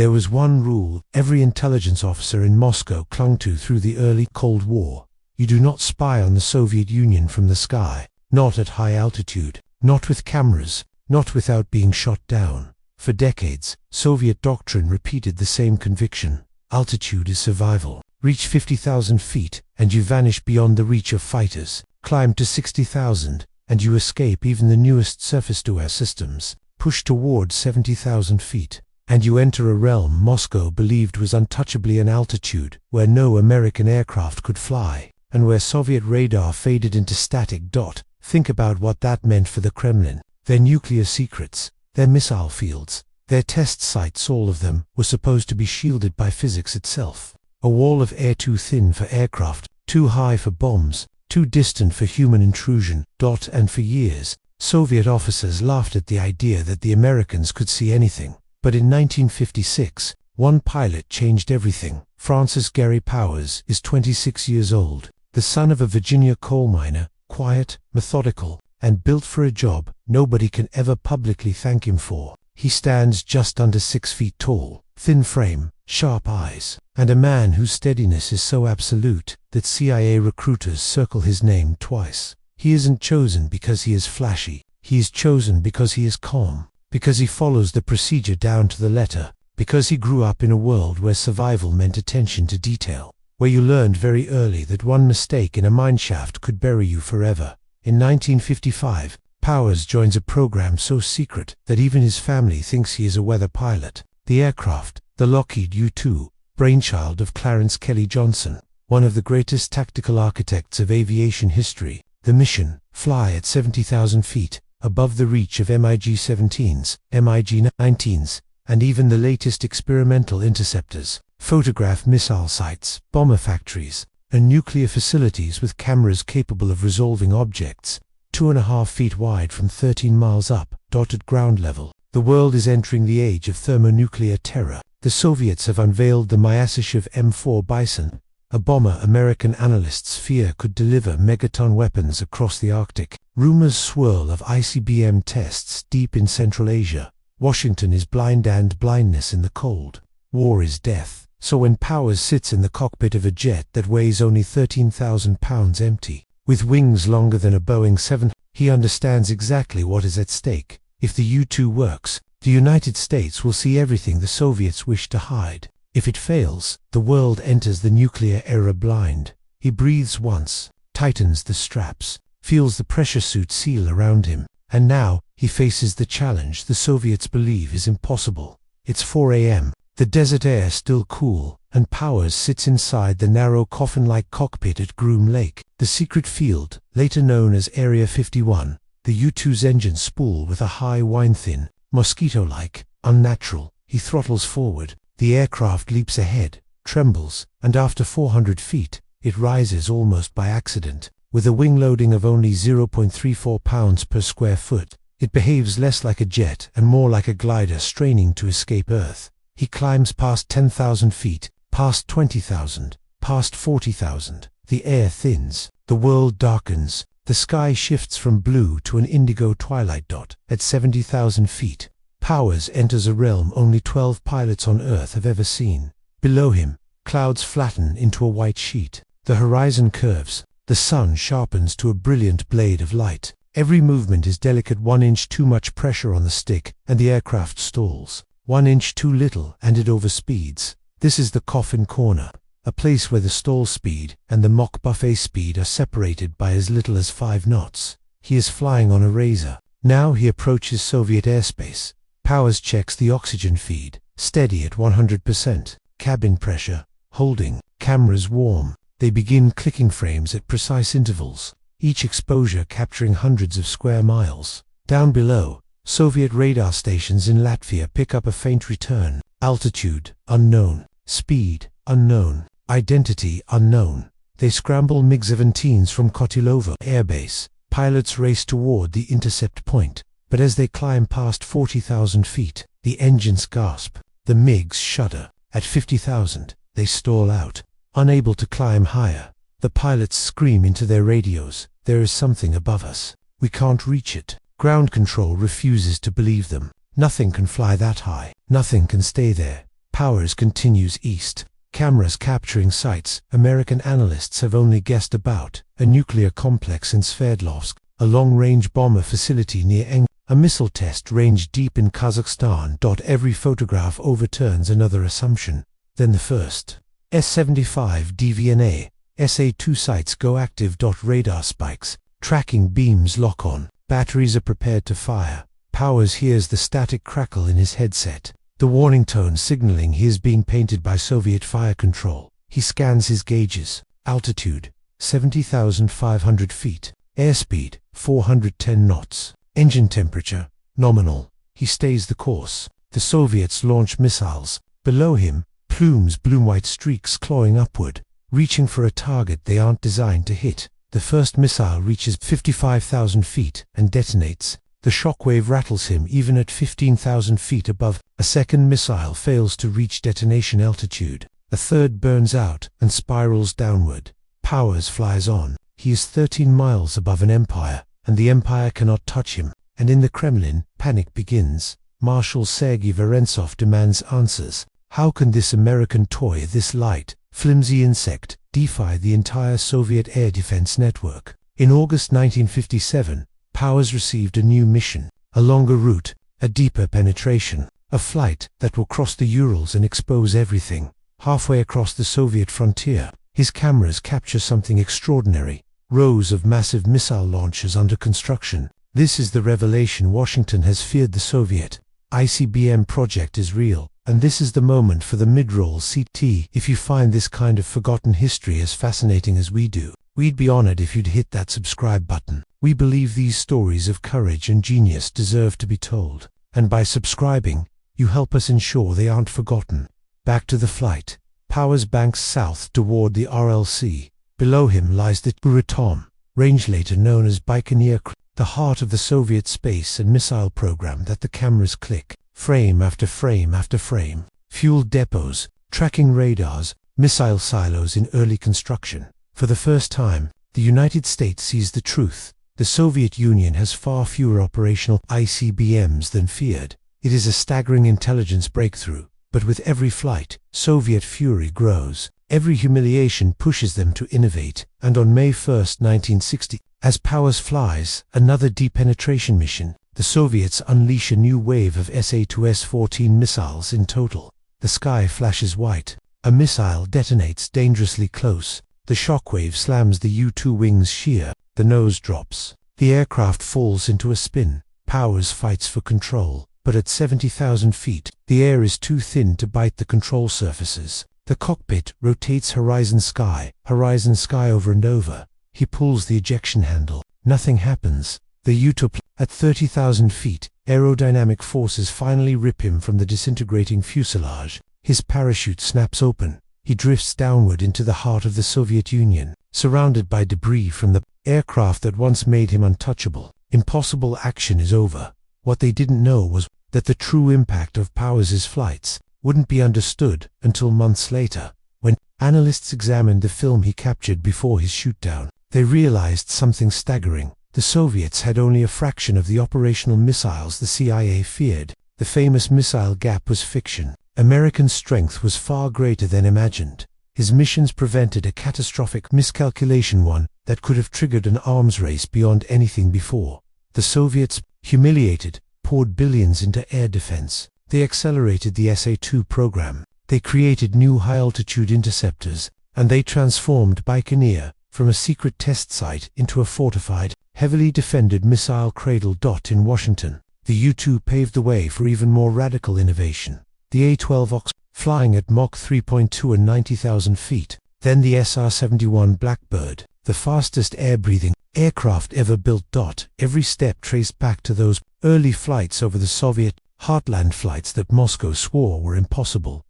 There was one rule every intelligence officer in Moscow clung to through the early Cold War. You do not spy on the Soviet Union from the sky, not at high altitude, not with cameras, not without being shot down. For decades, Soviet doctrine repeated the same conviction. Altitude is survival. Reach 50,000 feet, and you vanish beyond the reach of fighters. Climb to 60,000, and you escape even the newest surface-to-air systems. Push toward 70,000 feet, and you enter a realm Moscow believed was untouchably an altitude where no American aircraft could fly, and where Soviet radar faded into static dot. Think about what that meant for the Kremlin. Their nuclear secrets, their missile fields, their test sites, all of them, were supposed to be shielded by physics itself. A wall of air too thin for aircraft, too high for bombs, too distant for human intrusion. And for years, Soviet officers laughed at the idea that the Americans could see anything. But in 1956, one pilot changed everything. Francis Gary Powers is 26 years old, the son of a Virginia coal miner, quiet, methodical, and built for a job nobody can ever publicly thank him for. He stands just under 6 feet tall, thin frame, sharp eyes, and a man whose steadiness is so absolute that CIA recruiters circle his name twice. He isn't chosen because he is flashy. He is chosen because he is calm, because he follows the procedure down to the letter, because he grew up in a world where survival meant attention to detail, where you learned very early that one mistake in a mineshaft could bury you forever. In 1955, Powers joins a program so secret that even his family thinks he is a weather pilot. The aircraft, the Lockheed U-2, brainchild of Clarence Kelly Johnson, one of the greatest tactical architects of aviation history. The mission, fly at 70,000 feet, above the reach of MiG-17s, MiG-19s, and even the latest experimental interceptors, photograph missile sites, bomber factories, and nuclear facilities with cameras capable of resolving objects 2.5 feet wide from 13 miles up, at ground level. The world is entering the age of thermonuclear terror. The Soviets have unveiled the Myasishchev M4 Bison, a bomber American analysts fear could deliver megaton weapons across the Arctic. Rumors swirl of ICBM tests deep in Central Asia. Washington is blind, and blindness in the cold. War is death. So when Powers sits in the cockpit of a jet that weighs only 13,000 pounds empty, with wings longer than a Boeing 7, he understands exactly what is at stake. If the U-2 works, the United States will see everything the Soviets wish to hide. If it fails, the world enters the nuclear era blind. He breathes once, tightens the straps, feels the pressure suit seal around him, and now he faces the challenge the Soviets believe is impossible. It's 4 a.m. The desert air still cool, and Powers sits inside the narrow coffin-like cockpit at Groom Lake, the secret field, later known as Area 51. The U-2's engines spool with a high whine-thin, mosquito-like, unnatural. He throttles forward. The aircraft leaps ahead, trembles, and after 400 feet, it rises almost by accident. With a wing loading of only 0.34 pounds per square foot, it behaves less like a jet and more like a glider straining to escape Earth. He climbs past 10,000 feet, past 20,000, past 40,000. The air thins, the world darkens, the sky shifts from blue to an indigo twilight. At 70,000 feet, Powers enters a realm only 12 pilots on Earth have ever seen. Below him, clouds flatten into a white sheet. The horizon curves. The sun sharpens to a brilliant blade of light. Every movement is delicate. 1 inch too much pressure on the stick, and the aircraft stalls. 1 inch too little, and it overspeeds. This is the coffin corner, a place where the stall speed and the mock buffet speed are separated by as little as 5 knots. He is flying on a razor. Now he approaches Soviet airspace. Powers checks the oxygen feed, steady at 100%. Cabin pressure, holding, cameras warm. They begin clicking frames at precise intervals, each exposure capturing hundreds of square miles. Down below, Soviet radar stations in Latvia pick up a faint return. Altitude, unknown. Speed, unknown. Identity, unknown. They scramble MiG-17s from Kotilovo airbase. Pilots race toward the intercept point. But as they climb past 40,000 feet, the engines gasp. The MiGs shudder. At 50,000, they stall out, unable to climb higher. The pilots scream into their radios, "There is something above us. We can't reach it." Ground control refuses to believe them. Nothing can fly that high. Nothing can stay there. Powers continues east. Cameras capturing sites American analysts have only guessed about: a nuclear complex in Sverdlovsk, a long-range bomber facility near Eng, a missile test range deep in Kazakhstan. Every photograph overturns another assumption. Then the first S-75 DVNA, SA-2 sites go active. Radar spikes, tracking beams lock on, batteries are prepared to fire. Powers hears the static crackle in his headset, the warning tone signaling he is being painted by Soviet fire control. He scans his gauges: altitude 70,500 feet, airspeed 410 knots, engine temperature nominal. He stays the course. The Soviets launch missiles. Below him, plumes bloom, white streaks clawing upward, reaching for a target they aren't designed to hit. The first missile reaches 55,000 feet and detonates. The shockwave rattles him even at 15,000 feet above. A second missile fails to reach detonation altitude. A third burns out and spirals downward. Powers flies on. He is 13 miles above an empire, and the empire cannot touch him. And in the Kremlin, panic begins. Marshal Sergei Vorontsov demands answers. How can this American toy, this light, flimsy insect, defy the entire Soviet air defense network? In August 1957, Powers received a new mission: a longer route, a deeper penetration, a flight that will cross the Urals and expose everything. Halfway across the Soviet frontier, his cameras capture something extraordinary: rows of massive missile launchers under construction. This is the revelation Washington has feared. The Soviet ICBM project is real, and this is the moment for the mid-roll CT. If you find this kind of forgotten history as fascinating as we do, we'd be honored if you'd hit that subscribe button. We believe these stories of courage and genius deserve to be told, and by subscribing, you help us ensure they aren't forgotten. Back to the flight. Powers banks south toward the RLC. Below him lies the Uratom range, later known as Baikonur, the heart of the Soviet space and missile program that the cameras click, frame after frame after frame. Fuel depots, tracking radars, missile silos in early construction. For the first time, the United States sees the truth. The Soviet Union has far fewer operational ICBMs than feared. It is a staggering intelligence breakthrough. But with every flight, Soviet fury grows. Every humiliation pushes them to innovate. And on May 1, 1960, as Powers flies another deep penetration mission, the Soviets unleash a new wave of SA-2 S-14 missiles in total. The sky flashes white. A missile detonates dangerously close. The shockwave slams the U-2 wings sheer. The nose drops. The aircraft falls into a spin. Powers fights for control, but at 70,000 feet, the air is too thin to bite the control surfaces. The cockpit rotates horizon sky over and over. He pulls the ejection handle. Nothing happens. The U-2 at 30,000 feet, aerodynamic forces finally rip him from the disintegrating fuselage. His parachute snaps open. He drifts downward into the heart of the Soviet Union, surrounded by debris from the aircraft that once made him untouchable. Impossible action is over. What they didn't know was that the true impact of Powers' flights wouldn't be understood until months later, when analysts examined the film he captured before his shootdown. They realized something staggering. The Soviets had only a fraction of the operational missiles the CIA feared. The famous missile gap was fiction. American strength was far greater than imagined. His missions prevented a catastrophic miscalculation, one that could have triggered an arms race beyond anything before. The Soviets, humiliated, poured billions into air defense. They accelerated the SA-2 program. They created new high-altitude interceptors, and they transformed Baikonur from a secret test site into a fortified, heavily defended missile cradle. In Washington, the U-2 paved the way for even more radical innovation. The A-12 Ox, flying at Mach 3.2 and 90,000 feet. Then the SR-71 Blackbird, the fastest air-breathing aircraft ever built. Every step traced back to those early flights over the Soviet heartland, flights that Moscow swore were impossible.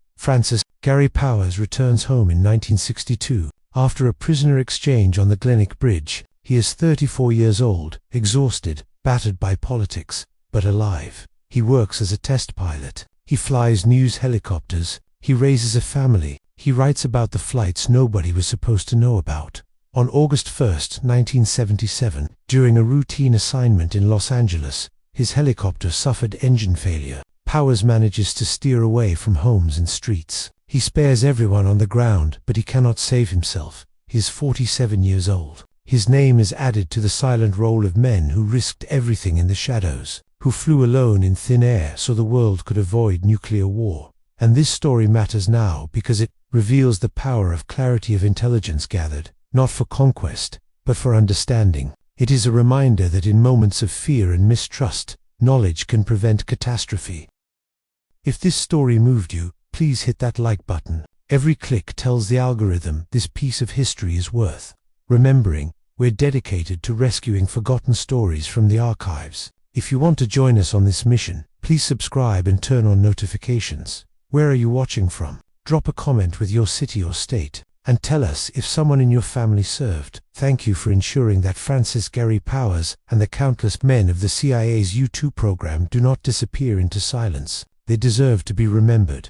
Gary Powers returns home in 1962, after a prisoner exchange on the Glenick Bridge. He is 34 years old, exhausted, battered by politics, but alive. He works as a test pilot. He flies news helicopters. He raises a family. He writes about the flights nobody was supposed to know about. On August 1, 1977, during a routine assignment in Los Angeles, his helicopter suffered engine failure. Powers manages to steer away from homes and streets. He spares everyone on the ground, but he cannot save himself. He is 47 years old. His name is added to the silent roll of men who risked everything in the shadows, who flew alone in thin air so the world could avoid nuclear war. And this story matters now because it reveals the power of clarity of intelligence gathered, not for conquest, but for understanding. It is a reminder that in moments of fear and mistrust, knowledge can prevent catastrophe. If this story moved you, please hit that like button. Every click tells the algorithm this piece of history is worth remembering. We're dedicated to rescuing forgotten stories from the archives. If you want to join us on this mission, please subscribe and turn on notifications. Where are you watching from? Drop a comment with your city or state, and tell us if someone in your family served. Thank you for ensuring that Francis Gary Powers and the countless men of the CIA's U2 program do not disappear into silence. They deserve to be remembered.